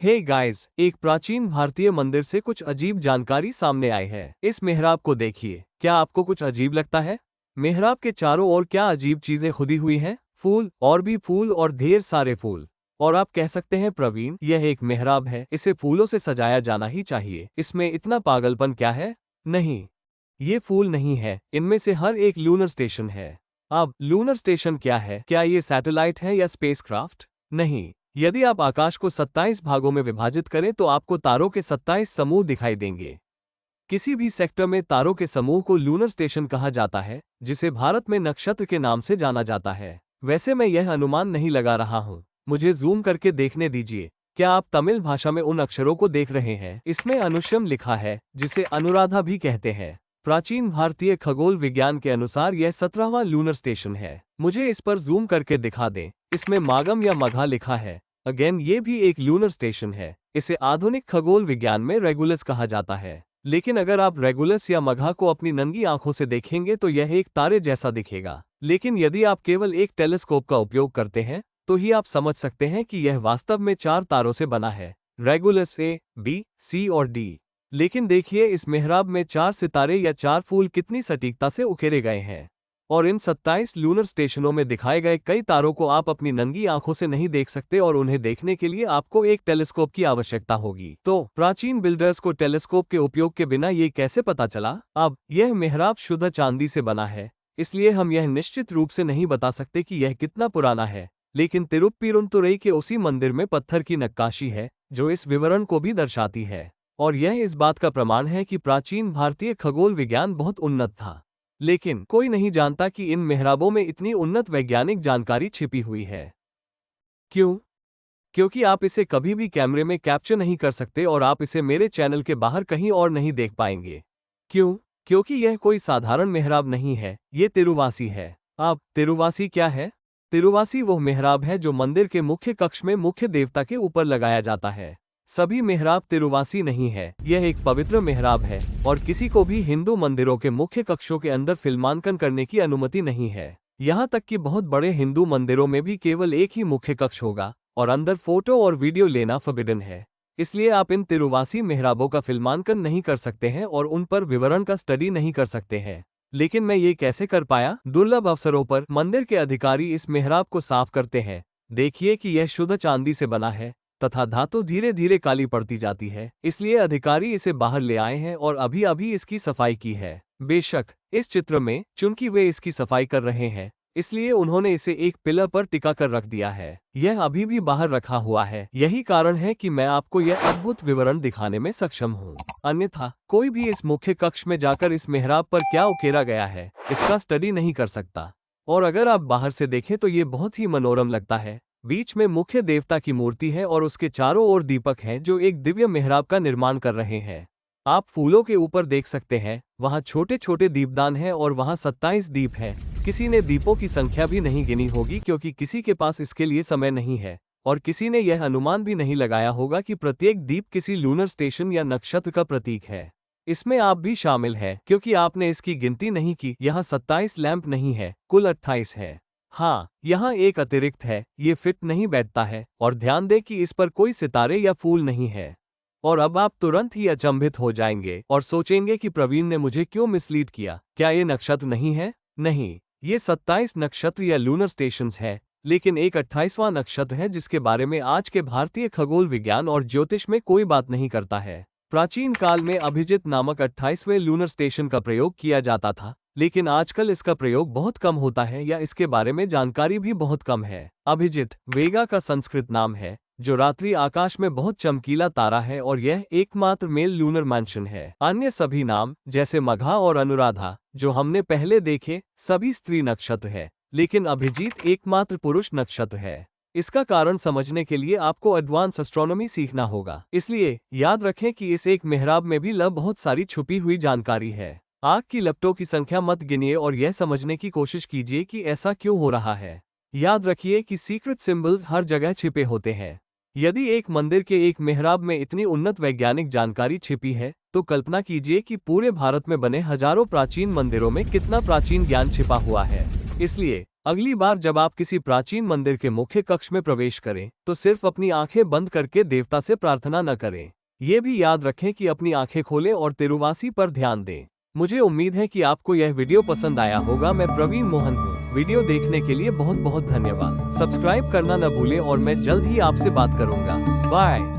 Hey guys, एक प्राचीन भारतीय मंदिर से कुछ अजीब जानकारी सामने आई है। इस मेहराब को देखिए, क्या आपको कुछ अजीब लगता है? मेहराब के चारों ओर क्या अजीब चीजें खुदी हुई हैं? फूल और भी फूल और ढेर सारे फूल। और आप कह सकते हैं प्रवीण, यह एक मेहराब है, इसे फूलों से सजाया जाना ही चाहिए। इसमें इतना पागलपन क्या है? नहीं, ये फूल नहीं है, इनमें से हर एक लूनर स्टेशन है। अब लूनर स्टेशन क्या है? क्या ये सैटेलाइट है या स्पेसक्राफ्ट? नहीं। यदि आप आकाश को 27 भागों में विभाजित करें तो आपको तारों के 27 समूह दिखाई देंगे। किसी भी सेक्टर में तारों के समूह को लूनर स्टेशन कहा जाता है, जिसे भारत में नक्षत्र के नाम से जाना जाता है। वैसे मैं यह अनुमान नहीं लगा रहा हूँ, मुझे जूम करके देखने दीजिए। क्या आप तमिल भाषा में उन अक्षरों को देख रहे हैं? इसमें अनुशयम लिखा है, जिसे अनुराधा भी कहते हैं। प्राचीन भारतीय खगोल विज्ञान के अनुसार यह 17वां लूनर स्टेशन है। मुझे इस पर जूम करके दिखा दें। इसमें मागम या मघा लिखा है। अगेन ये भी एक लूनर स्टेशन है। इसे आधुनिक खगोल विज्ञान में रेगुलस कहा जाता है। लेकिन अगर आप रेगुलस या मघा को अपनी नंगी आंखों से देखेंगे तो यह एक तारे जैसा दिखेगा। लेकिन यदि आप केवल एक टेलीस्कोप का उपयोग करते हैं तो ही आप समझ सकते हैं कि यह वास्तव में 4 तारों से बना है, रेगुलस ए, बी, सी और डी। लेकिन देखिए, इस मेहराब में 4 सितारे या 4 फूल कितनी सटीकता से उकेरे गए हैं। और इन 27 लूनर स्टेशनों में दिखाए गए कई तारों को आप अपनी नंगी आंखों से नहीं देख सकते और उन्हें देखने के लिए आपको एक टेलीस्कोप की आवश्यकता होगी। तो प्राचीन बिल्डर्स को टेलीस्कोप के उपयोग के बिना ये कैसे पता चला? अब यह मेहराब शुद्ध चांदी से बना है, इसलिए हम यह निश्चित रूप से नहीं बता सकते कि यह कितना पुराना है। लेकिन तिरुप्पीरुंतुरई के उसी मंदिर में पत्थर की नक्काशी है जो इस विवरण को भी दर्शाती है। और यह इस बात का प्रमाण है कि प्राचीन भारतीय खगोल विज्ञान बहुत उन्नत था। लेकिन कोई नहीं जानता कि इन मेहराबों में इतनी उन्नत वैज्ञानिक जानकारी छिपी हुई है। क्यों? क्योंकि आप इसे कभी भी कैमरे में कैप्चर नहीं कर सकते और आप इसे मेरे चैनल के बाहर कहीं और नहीं देख पाएंगे। क्यों? क्योंकि यह कोई साधारण मेहराब नहीं है, ये तिरुवासी है। अब तिरुवासी क्या है? तिरुवासी वो मेहराब है जो मंदिर के मुख्य कक्ष में मुख्य देवता के ऊपर लगाया जाता है। सभी मेहराब तिरुवासी नहीं है, यह एक पवित्र मेहराब है और किसी को भी हिंदू मंदिरों के मुख्य कक्षों के अंदर फिल्मांकन करने की अनुमति नहीं है। यहाँ तक कि बहुत बड़े हिंदू मंदिरों में भी केवल एक ही मुख्य कक्ष होगा और अंदर फोटो और वीडियो लेना फॉरबिडन है। इसलिए आप इन तिरुवासी मेहराबों का फिल्मांकन नहीं कर सकते हैं और उन पर विवरण का स्टडी नहीं कर सकते हैं। लेकिन मैं ये कैसे कर पाया? दुर्लभ अवसरों पर मंदिर के अधिकारी इस मेहराब को साफ करते हैं। देखिए कि यह शुद्ध चांदी से बना है तथा धातु धीरे धीरे काली पड़ती जाती है, इसलिए अधिकारी इसे बाहर ले आए हैं और अभी अभी इसकी सफाई की है। बेशक इस चित्र में चूंकि वे इसकी सफाई कर रहे हैं, इसलिए उन्होंने इसे एक पिलर पर टिका कर रख दिया है। यह अभी भी बाहर रखा हुआ है। यही कारण है कि मैं आपको यह अद्भुत विवरण दिखाने में सक्षम हूँ। अन्यथा कोई भी इस मुख्य कक्ष में जाकर इस मेहराब पर क्या उकेरा गया है, इसका स्टडी नहीं कर सकता। और अगर आप बाहर से देखें तो ये बहुत ही मनोरम लगता है। बीच में मुख्य देवता की मूर्ति है और उसके चारों ओर दीपक हैं जो एक दिव्य मेहराब का निर्माण कर रहे हैं। आप फूलों के ऊपर देख सकते हैं, वहाँ छोटे छोटे दीपदान हैं और वहाँ 27 दीप हैं। किसी ने दीपों की संख्या भी नहीं गिनी होगी क्योंकि किसी के पास इसके लिए समय नहीं है और किसी ने यह अनुमान भी नहीं लगाया होगा कि प्रत्येक दीप किसी लूनर स्टेशन या नक्षत्र का प्रतीक है। इसमें आप भी शामिल हैं क्योंकि आपने इसकी गिनती नहीं की। यहाँ 27 लैंप नहीं है, कुल 28 है। हाँ, यहाँ एक अतिरिक्त है, ये फिट नहीं बैठता है और ध्यान दें कि इस पर कोई सितारे या फूल नहीं है। और अब आप तुरंत ही अचंभित हो जाएंगे और सोचेंगे कि प्रवीण ने मुझे क्यों मिसलीड किया। क्या ये नक्षत्र नहीं है? नहीं, ये 27 नक्षत्र या लूनर स्टेशंस है, लेकिन एक 28वां नक्षत्र है जिसके बारे में आज के भारतीय खगोल विज्ञान और ज्योतिष में कोई बात नहीं करता है। प्राचीन काल में अभिजित नामक 28वें लूनर स्टेशन का प्रयोग किया जाता था, लेकिन आजकल इसका प्रयोग बहुत कम होता है या इसके बारे में जानकारी भी बहुत कम है। अभिजित वेगा का संस्कृत नाम है जो रात्रि आकाश में बहुत चमकीला तारा है और यह एकमात्र मेल लूनर मैंशन है। अन्य सभी नाम जैसे मघा और अनुराधा जो हमने पहले देखे, सभी स्त्री नक्षत्र है, लेकिन अभिजीत एकमात्र पुरुष नक्षत्र है। इसका कारण समझने के लिए आपको एडवांस एस्ट्रोनॉमी सीखना होगा। इसलिए याद रखें कि इस एक मेहराब में भी बहुत सारी छुपी हुई जानकारी है। आग की लपटों की संख्या मत गिनिए और यह समझने की कोशिश कीजिए कि ऐसा क्यों हो रहा है। याद रखिए कि सीक्रेट सिंबल्स हर जगह छिपे होते हैं। यदि एक मंदिर के एक मेहराब में इतनी उन्नत वैज्ञानिक जानकारी छिपी है, तो कल्पना कीजिए कि पूरे भारत में बने हजारों प्राचीन मंदिरों में कितना प्राचीन ज्ञान छिपा हुआ है। इसलिए अगली बार जब आप किसी प्राचीन मंदिर के मुख्य कक्ष में प्रवेश करें तो सिर्फ अपनी आंखें बंद करके देवता से प्रार्थना न करें। ये भी याद रखें कि अपनी आंखें खोलें और तिरुवासी पर ध्यान दें। मुझे उम्मीद है कि आपको यह वीडियो पसंद आया होगा। मैं प्रवीण मोहन हूँ। वीडियो देखने के लिए बहुत बहुत धन्यवाद। सब्सक्राइब करना न भूलें और मैं जल्द ही आपसे बात करूंगा। बाय।